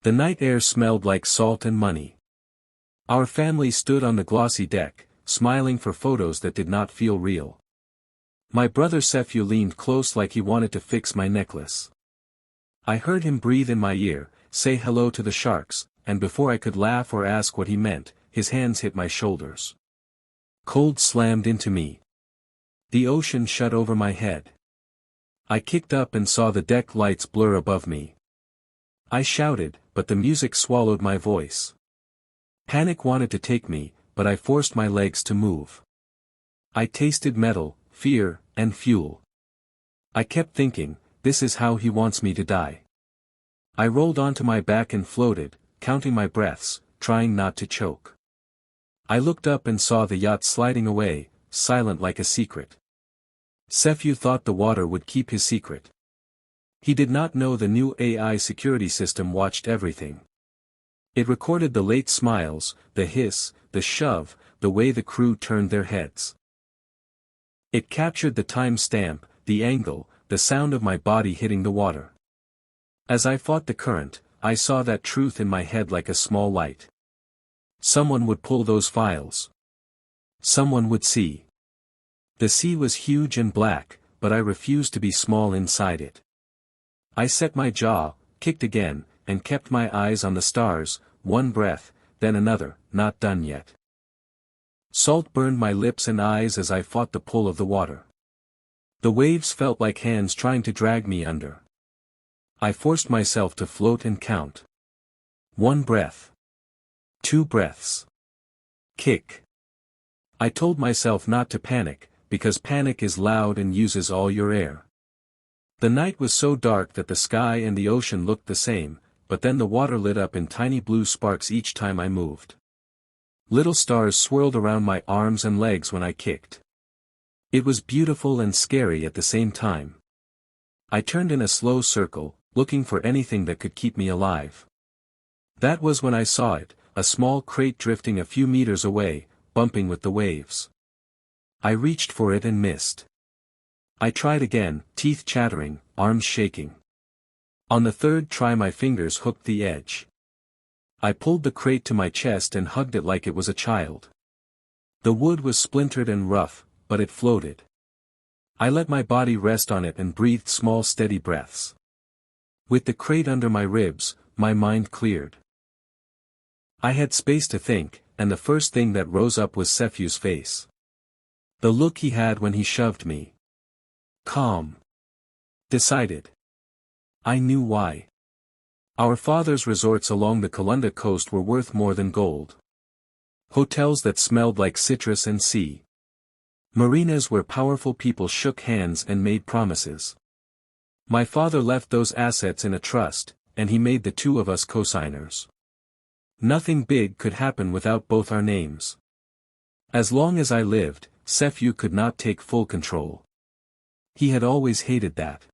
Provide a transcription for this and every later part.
The night air smelled like salt and money. Our family stood on the glossy deck, smiling for photos that did not feel real. My brother Sephew leaned close like he wanted to fix my necklace. I heard him breathe in my ear, say hello to the sharks, and before I could laugh or ask what he meant, his hands hit my shoulders. Cold slammed into me. The ocean shut over my head. I kicked up and saw the deck lights blur above me. I shouted, but the music swallowed my voice. Panic wanted to take me, but I forced my legs to move. I tasted metal, fear, and fuel. I kept thinking, this is how he wants me to die. I rolled onto my back and floated, counting my breaths, trying not to choke. I looked up and saw the yacht sliding away, silent like a secret. Sephew thought the water would keep his secret. He did not know the new AI security system watched everything. It recorded the late smiles, the hiss, the shove, the way the crew turned their heads. It captured the time stamp, the angle, the sound of my body hitting the water. As I fought the current, I saw that truth in my head like a small light. Someone would pull those files. Someone would see. The sea was huge and black, but I refused to be small inside it. I set my jaw, kicked again, and kept my eyes on the stars, one breath, then another, not done yet. Salt burned my lips and eyes as I fought the pull of the water. The waves felt like hands trying to drag me under. I forced myself to float and count. 1 breath. 2 breaths. Kick. I told myself not to panic, because panic is loud and uses all your air. The night was so dark that the sky and the ocean looked the same, but then the water lit up in tiny blue sparks each time I moved. Little stars swirled around my arms and legs when I kicked. It was beautiful and scary at the same time. I turned in a slow circle, looking for anything that could keep me alive. That was when I saw it, a small crate drifting a few meters away, bumping with the waves. I reached for it and missed. I tried again, teeth chattering, arms shaking. On the third try my fingers hooked the edge. I pulled the crate to my chest and hugged it like it was a child. The wood was splintered and rough, but it floated. I let my body rest on it and breathed small steady breaths. With the crate under my ribs, my mind cleared. I had space to think, and the first thing that rose up was Sephew's face. The look he had when he shoved me. Calm. Decided. I knew why. Our father's resorts along the Kalunda coast were worth more than gold. Hotels that smelled like citrus and sea. Marinas where powerful people shook hands and made promises. My father left those assets in a trust, and he made the two of us co-signers. Nothing big could happen without both our names. As long as I lived, Sephew could not take full control. He had always hated that.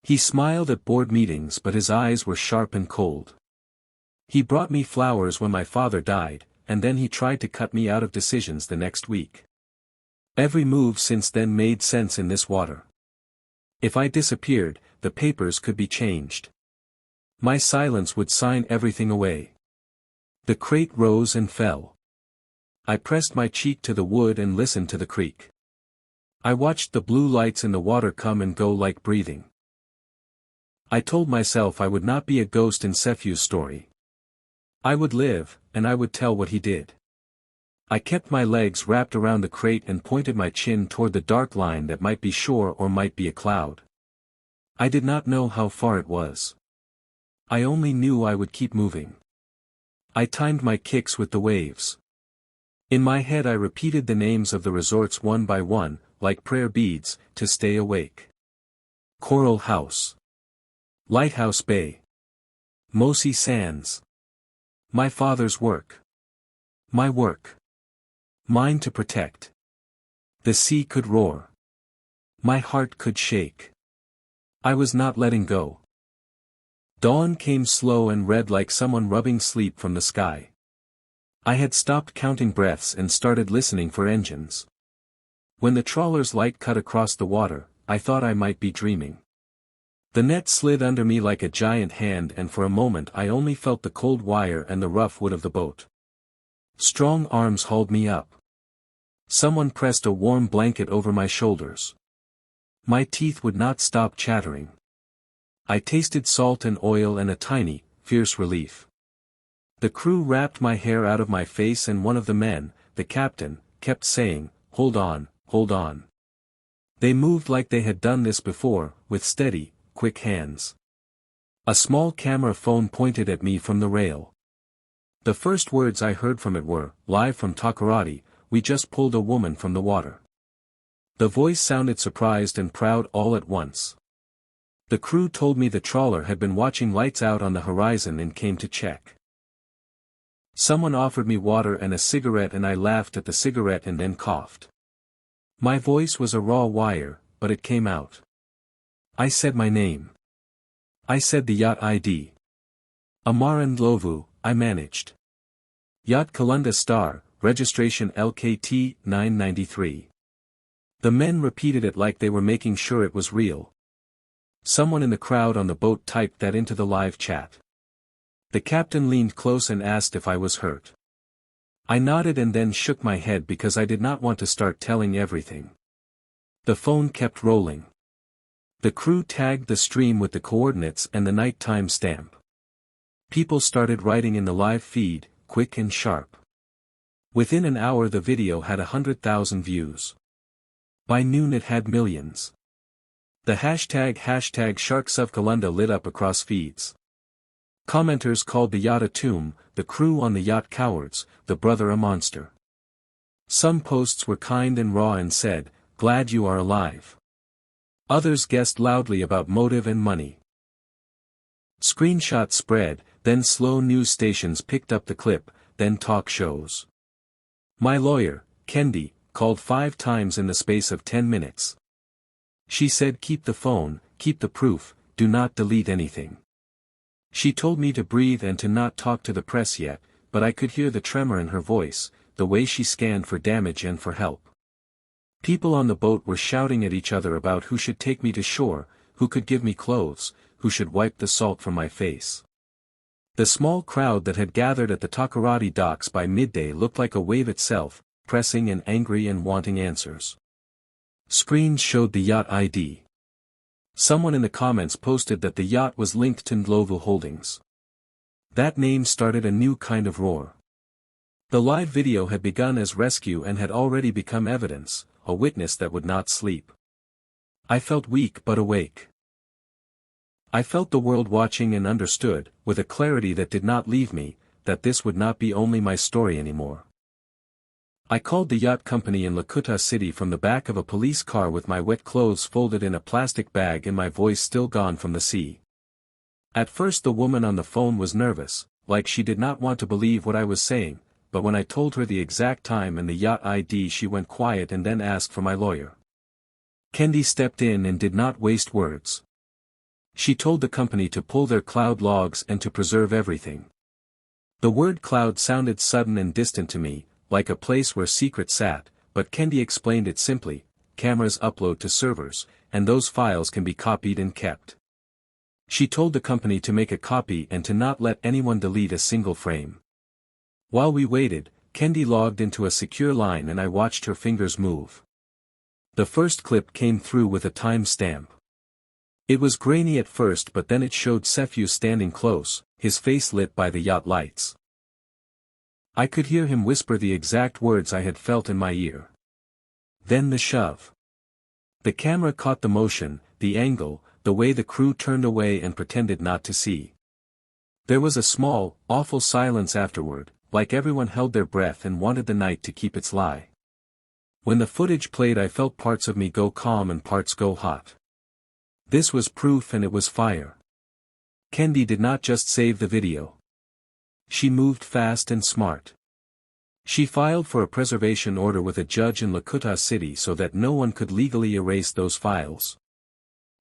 He smiled at board meetings but his eyes were sharp and cold. He brought me flowers when my father died, and then he tried to cut me out of decisions the next week. Every move since then made sense in this water. If I disappeared, the papers could be changed. My silence would sign everything away. The crate rose and fell. I pressed my cheek to the wood and listened to the creak. I watched the blue lights in the water come and go like breathing. I told myself I would not be a ghost in Sephew's story. I would live, and I would tell what he did. I kept my legs wrapped around the crate and pointed my chin toward the dark line that might be shore or might be a cloud. I did not know how far it was. I only knew I would keep moving. I timed my kicks with the waves. In my head I repeated the names of the resorts one by one, like prayer beads, to stay awake. Coral House. Lighthouse Bay. Mosi Sands. My father's work. My work. Mine to protect. The sea could roar. My heart could shake. I was not letting go. Dawn came slow and red like someone rubbing sleep from the sky. I had stopped counting breaths and started listening for engines. When the trawler's light cut across the water, I thought I might be dreaming. The net slid under me like a giant hand, and for a moment I only felt the cold wire and the rough wood of the boat. Strong arms hauled me up. Someone pressed a warm blanket over my shoulders. My teeth would not stop chattering. I tasted salt and oil and a tiny, fierce relief. The crew wrapped my hair out of my face, and one of the men, the captain, kept saying, "Hold on, hold on." They moved like they had done this before, with steady, quick hands. A small camera phone pointed at me from the rail. The first words I heard from it were, "Live from Takoradi, we just pulled a woman from the water." The voice sounded surprised and proud all at once. The crew told me the trawler had been watching lights out on the horizon and came to check. Someone offered me water and a cigarette, and I laughed at the cigarette and then coughed. My voice was a raw wire, but it came out. I said my name. I said the yacht ID. Amaran Lovu, I managed. Yacht Kalunda Star, registration LKT 993. The men repeated it like they were making sure it was real. Someone in the crowd on the boat typed that into the live chat. The captain leaned close and asked if I was hurt. I nodded and then shook my head because I did not want to start telling everything. The phone kept rolling. The crew tagged the stream with the coordinates and the night time stamp. People started writing in the live feed, quick and sharp. Within an hour the video had 100,000 views. By noon it had millions. The hashtag #SharksofKalunda lit up across feeds. Commenters called the yacht a tomb, the crew on the yacht cowards, the brother a monster. Some posts were kind and raw and said, "Glad you are alive." Others guessed loudly about motive and money. Screenshots spread, then slow news stations picked up the clip, then talk shows. My lawyer, Kendi, called 5 times in the space of 10 minutes. She said, "Keep the phone, keep the proof, do not delete anything." She told me to breathe and to not talk to the press yet, but I could hear the tremor in her voice, the way she scanned for damage and for help. People on the boat were shouting at each other about who should take me to shore, who could give me clothes, who should wipe the salt from my face. The small crowd that had gathered at the Takoradi docks by midday looked like a wave itself, pressing and angry and wanting answers. Screens showed the yacht ID. Someone in the comments posted that the yacht was linked to Ndlovu Holdings. That name started a new kind of roar. The live video had begun as rescue and had already become evidence, a witness that would not sleep. I felt weak but awake. I felt the world watching and understood, with a clarity that did not leave me, that this would not be only my story anymore. I called the yacht company in Lakuta City from the back of a police car with my wet clothes folded in a plastic bag and my voice still gone from the sea. At first the woman on the phone was nervous, like she did not want to believe what I was saying, but when I told her the exact time and the yacht ID she went quiet and then asked for my lawyer. Kendi stepped in and did not waste words. She told the company to pull their cloud logs and to preserve everything. The word cloud sounded sudden and distant to me, like a place where secrets sat, but Kendi explained it simply: cameras upload to servers, and those files can be copied and kept. She told the company to make a copy and to not let anyone delete a single frame. While we waited, Kendi logged into a secure line and I watched her fingers move. The first clip came through with a time stamp. It was grainy at first, but then it showed Sefu standing close, his face lit by the yacht lights. I could hear him whisper the exact words I had felt in my ear. Then the shove. The camera caught the motion, the angle, the way the crew turned away and pretended not to see. There was a small, awful silence afterward, like everyone held their breath and wanted the night to keep its lie. When the footage played I felt parts of me go calm and parts go hot. This was proof and it was fire. Kendi did not just save the video. She moved fast and smart. She filed for a preservation order with a judge in Lakuta City so that no one could legally erase those files.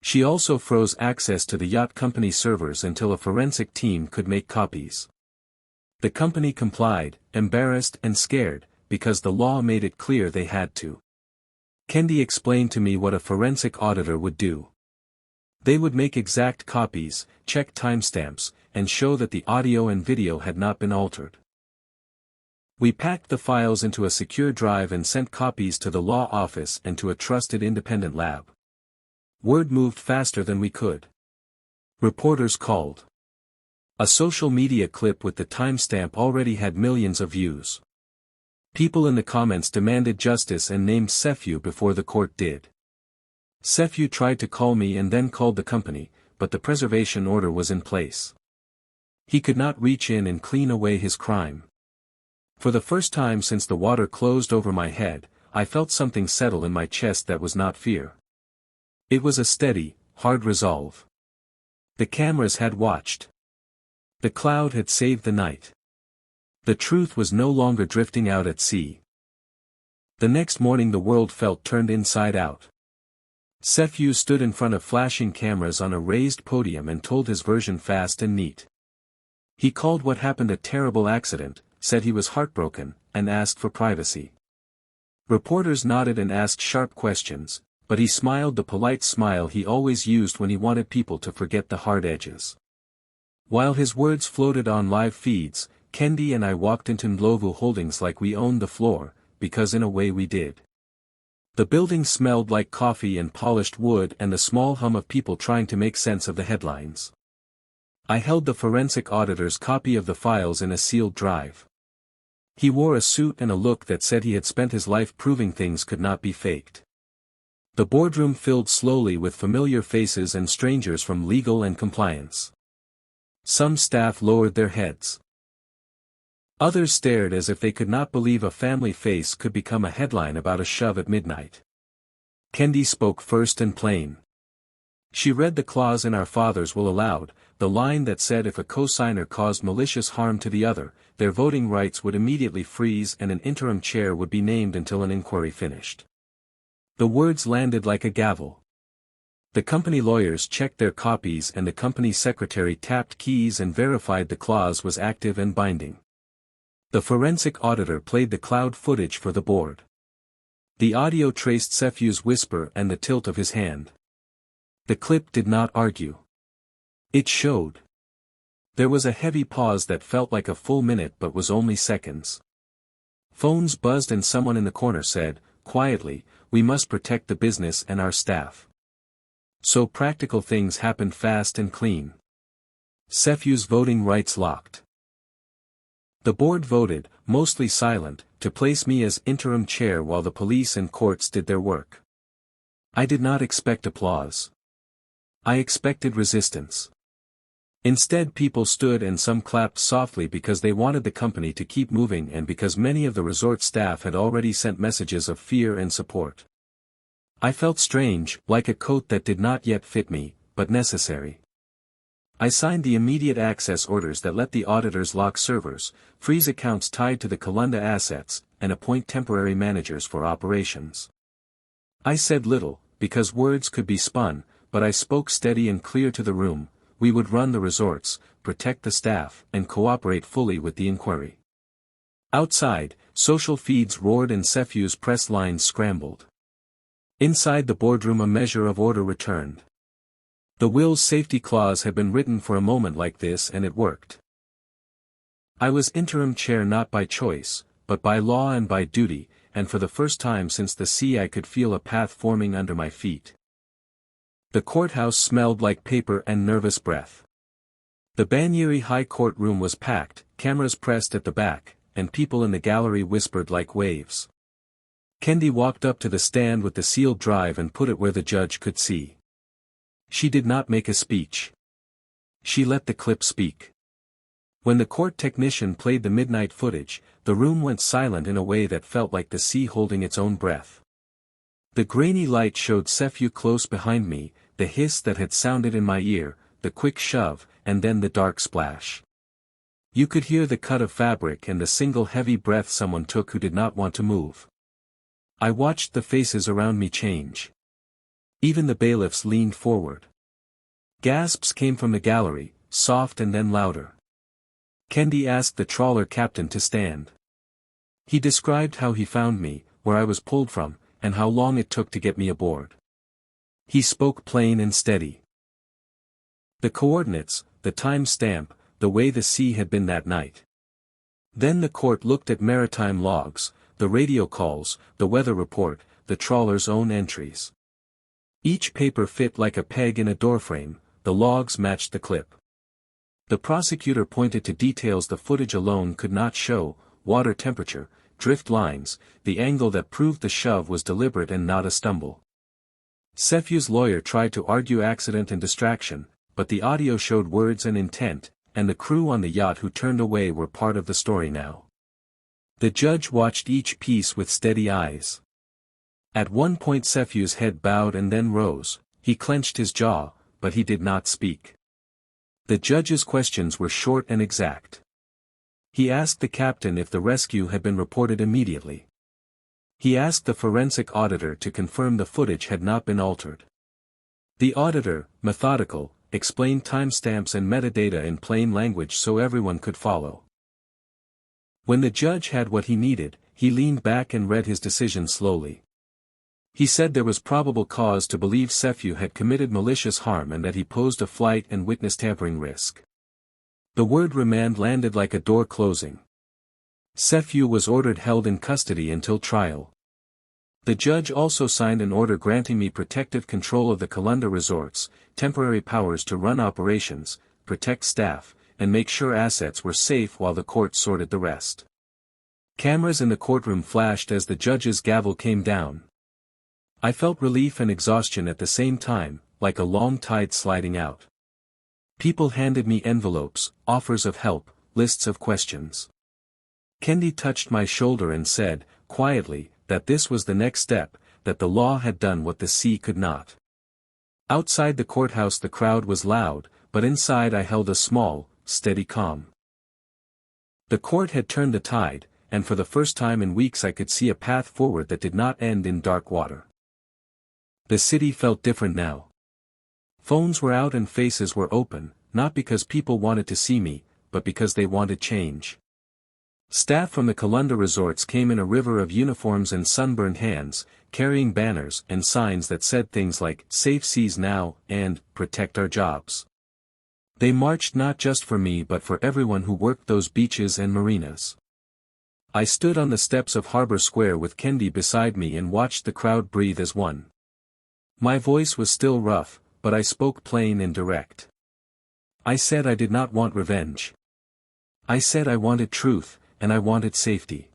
She also froze access to the yacht company servers until a forensic team could make copies. The company complied, embarrassed and scared, because the law made it clear they had to. Kendi explained to me what a forensic auditor would do. They would make exact copies, check timestamps, and show that the audio and video had not been altered. We packed the files into a secure drive and sent copies to the law office and to a trusted independent lab. Word moved faster than we could. Reporters called. A social media clip with the timestamp already had millions of views. People in the comments demanded justice and named Sefu before the court did. Sefu tried to call me and then called the company, but the preservation order was in place. He could not reach in and clean away his crime. For the first time since the water closed over my head, I felt something settle in my chest that was not fear. It was a steady, hard resolve. The cameras had watched. The cloud had saved the night. The truth was no longer drifting out at sea. The next morning the world felt turned inside out. Sefu stood in front of flashing cameras on a raised podium and told his version fast and neat. He called what happened a terrible accident, said he was heartbroken, and asked for privacy. Reporters nodded and asked sharp questions, but he smiled the polite smile he always used when he wanted people to forget the hard edges. While his words floated on live feeds, Kendi and I walked into Ndlovu Holdings like we owned the floor, because in a way we did. The building smelled like coffee and polished wood and the small hum of people trying to make sense of the headlines. I held the forensic auditor's copy of the files in a sealed drive. He wore a suit and a look that said he had spent his life proving things could not be faked. The boardroom filled slowly with familiar faces and strangers from legal and compliance. Some staff lowered their heads. Others stared as if they could not believe a family face could become a headline about a shove at midnight. Kendi spoke first and plain. She read the clause in Our Father's Will aloud, the line that said if a co-signer caused malicious harm to the other, their voting rights would immediately freeze and an interim chair would be named until an inquiry finished. The words landed like a gavel. The company lawyers checked their copies and the company secretary tapped keys and verified the clause was active and binding. The forensic auditor played the cloud footage for the board. The audio traced Sefu's whisper and the tilt of his hand. The clip did not argue. It showed. There was a heavy pause that felt like a full minute but was only seconds. Phones buzzed and someone in the corner said, quietly, "We must protect the business and our staff." So practical things happened fast and clean. Sefu's voting rights locked. The board voted, mostly silent, to place me as interim chair while the police and courts did their work. I did not expect applause. I expected resistance. Instead people stood and some clapped softly because they wanted the company to keep moving and because many of the resort staff had already sent messages of fear and support. I felt strange, like a coat that did not yet fit me, but necessary. I signed the immediate access orders that let the auditors lock servers, freeze accounts tied to the Kalunda assets, and appoint temporary managers for operations. I said little, because words could be spun, but I spoke steady and clear to the room. We would run the resorts, protect the staff, and cooperate fully with the inquiry. Outside, social feeds roared and Sefu's press lines scrambled. Inside the boardroom a measure of order returned. The will's safety clause had been written for a moment like this and it worked. I was interim chair not by choice, but by law and by duty, and for the first time since the sea I could feel a path forming under my feet. The courthouse smelled like paper and nervous breath. The Banyeri High Court room was packed, cameras pressed at the back, and people in the gallery whispered like waves. Kendi walked up to the stand with the sealed drive and put it where the judge could see. She did not make a speech. She let the clip speak. When the court technician played the midnight footage, the room went silent in a way that felt like the sea holding its own breath. The grainy light showed Sefu close behind me, the hiss that had sounded in my ear, the quick shove, and then the dark splash. You could hear the cut of fabric and the single heavy breath someone took who did not want to move. I watched the faces around me change. Even the bailiffs leaned forward. Gasps came from the gallery, soft and then louder. Kendi asked the trawler captain to stand. He described how he found me, where I was pulled from, and how long it took to get me aboard. He spoke plain and steady. The coordinates, the time stamp, the way the sea had been that night. Then the court looked at maritime logs, the radio calls, the weather report, the trawler's own entries. Each paper fit like a peg in a doorframe, the logs matched the clip. The prosecutor pointed to details the footage alone could not show: water temperature, drift lines, the angle that proved the shove was deliberate and not a stumble. Sefu's lawyer tried to argue accident and distraction, but the audio showed words and intent, and the crew on the yacht who turned away were part of the story now. The judge watched each piece with steady eyes. At one point Sefu's head bowed and then rose. He clenched his jaw, but he did not speak. The judge's questions were short and exact. He asked the captain if the rescue had been reported immediately. He asked the forensic auditor to confirm the footage had not been altered. The auditor, methodical, explained timestamps and metadata in plain language so everyone could follow. When the judge had what he needed, he leaned back and read his decision slowly. He said there was probable cause to believe Sefu had committed malicious harm and that he posed a flight and witness tampering risk. The word remand landed like a door closing. Sefu was ordered held in custody until trial. The judge also signed an order granting me protective control of the Kalunda resorts, temporary powers to run operations, protect staff, and make sure assets were safe while the court sorted the rest. Cameras in the courtroom flashed as the judge's gavel came down. I felt relief and exhaustion at the same time, like a long tide sliding out. People handed me envelopes, offers of help, lists of questions. Kendi touched my shoulder and said, quietly, that this was the next step, that the law had done what the sea could not. Outside the courthouse the crowd was loud, but inside I held a small, steady calm. The court had turned the tide, and for the first time in weeks I could see a path forward that did not end in dark water. The city felt different now. Phones were out and faces were open, not because people wanted to see me, but because they wanted change. Staff from the Kalunda resorts came in a river of uniforms and sunburned hands, carrying banners and signs that said things like, "Safe Seas Now," and, "Protect Our Jobs." They marched not just for me but for everyone who worked those beaches and marinas. I stood on the steps of Harbor Square with Kendi beside me and watched the crowd breathe as one. My voice was still rough, but I spoke plain and direct. I said I did not want revenge. I said I wanted truth, and I wanted safety.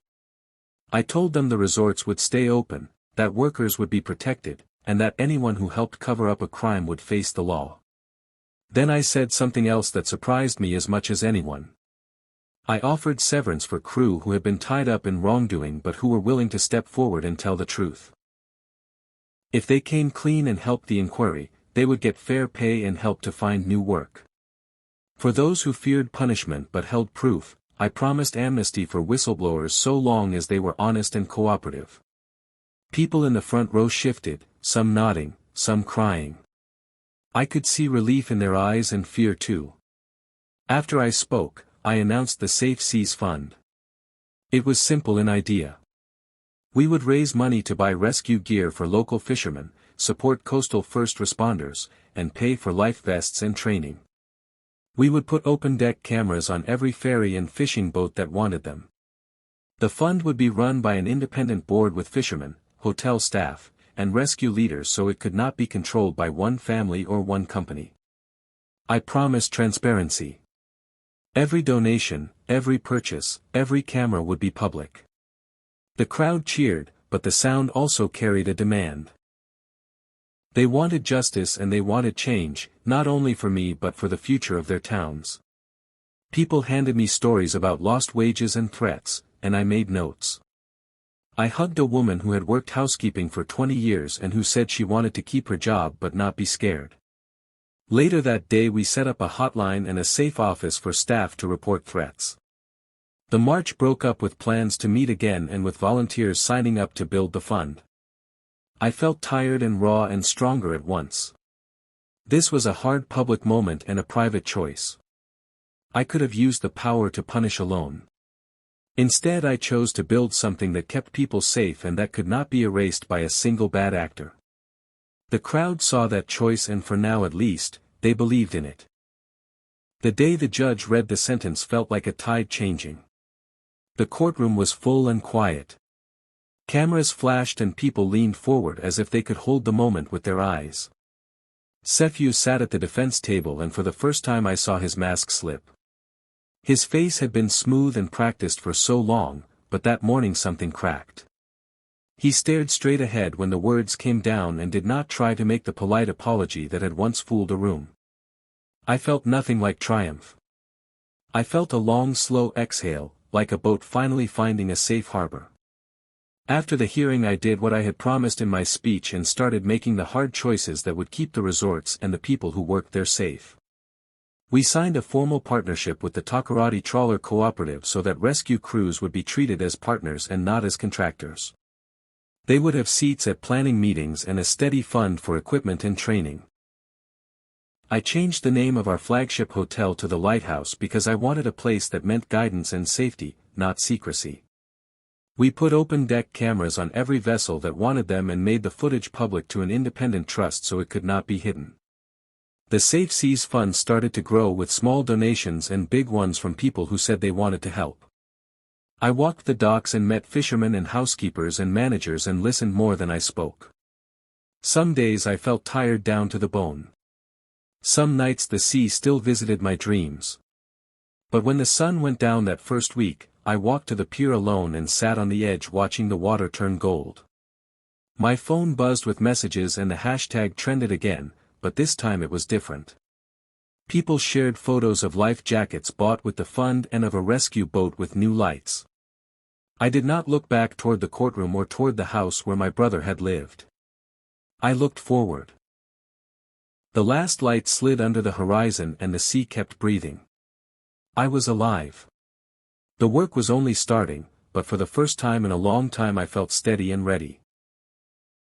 I told them the resorts would stay open, that workers would be protected, and that anyone who helped cover up a crime would face the law. Then I said something else that surprised me as much as anyone. I offered severance for crew who had been tied up in wrongdoing but who were willing to step forward and tell the truth. If they came clean and helped the inquiry, they would get fair pay and help to find new work. For those who feared punishment but held proof, I promised amnesty for whistleblowers so long as they were honest and cooperative. People in the front row shifted, some nodding, some crying. I could see relief in their eyes and fear too. After I spoke, I announced the Safe Seas Fund. It was simple in idea. We would raise money to buy rescue gear for local fishermen, support coastal first responders, and pay for life vests and training. We would put open-deck cameras on every ferry and fishing boat that wanted them. The fund would be run by an independent board with fishermen, hotel staff, and rescue leaders so it could not be controlled by one family or one company. I promised transparency. Every donation, every purchase, every camera would be public. The crowd cheered, but the sound also carried a demand. They wanted justice and they wanted change, not only for me but for the future of their towns. People handed me stories about lost wages and threats, and I made notes. I hugged a woman who had worked housekeeping for 20 years and who said she wanted to keep her job but not be scared. Later that day we set up a hotline and a safe office for staff to report threats. The march broke up with plans to meet again and with volunteers signing up to build the fund. I felt tired and raw and stronger at once. This was a hard public moment and a private choice. I could have used the power to punish alone. Instead I chose to build something that kept people safe and that could not be erased by a single bad actor. The crowd saw that choice and for now at least, they believed in it. The day the judge read the sentence felt like a tide changing. The courtroom was full and quiet. Cameras flashed and people leaned forward as if they could hold the moment with their eyes. Sephew sat at the defense table, and for the first time I saw his mask slip. His face had been smooth and practiced for so long, but that morning something cracked. He stared straight ahead when the words came down and did not try to make the polite apology that had once fooled a room. I felt nothing like triumph. I felt a long slow exhale, like a boat finally finding a safe harbor. After the hearing I did what I had promised in my speech and started making the hard choices that would keep the resorts and the people who worked there safe. We signed a formal partnership with the Takoradi Trawler Cooperative so that rescue crews would be treated as partners and not as contractors. They would have seats at planning meetings and a steady fund for equipment and training. I changed the name of our flagship hotel to the Lighthouse because I wanted a place that meant guidance and safety, not secrecy. We put open deck cameras on every vessel that wanted them and made the footage public to an independent trust so it could not be hidden. The Safe Seas Fund started to grow with small donations and big ones from people who said they wanted to help. I walked the docks and met fishermen and housekeepers and managers and listened more than I spoke. Some days I felt tired down to the bone. Some nights the sea still visited my dreams. But when the sun went down that first week, I walked to the pier alone and sat on the edge watching the water turn gold. My phone buzzed with messages and the hashtag trended again, but this time it was different. People shared photos of life jackets bought with the fund and of a rescue boat with new lights. I did not look back toward the courtroom or toward the house where my brother had lived. I looked forward. The last light slid under the horizon and the sea kept breathing. I was alive. The work was only starting, but for the first time in a long time I felt steady and ready.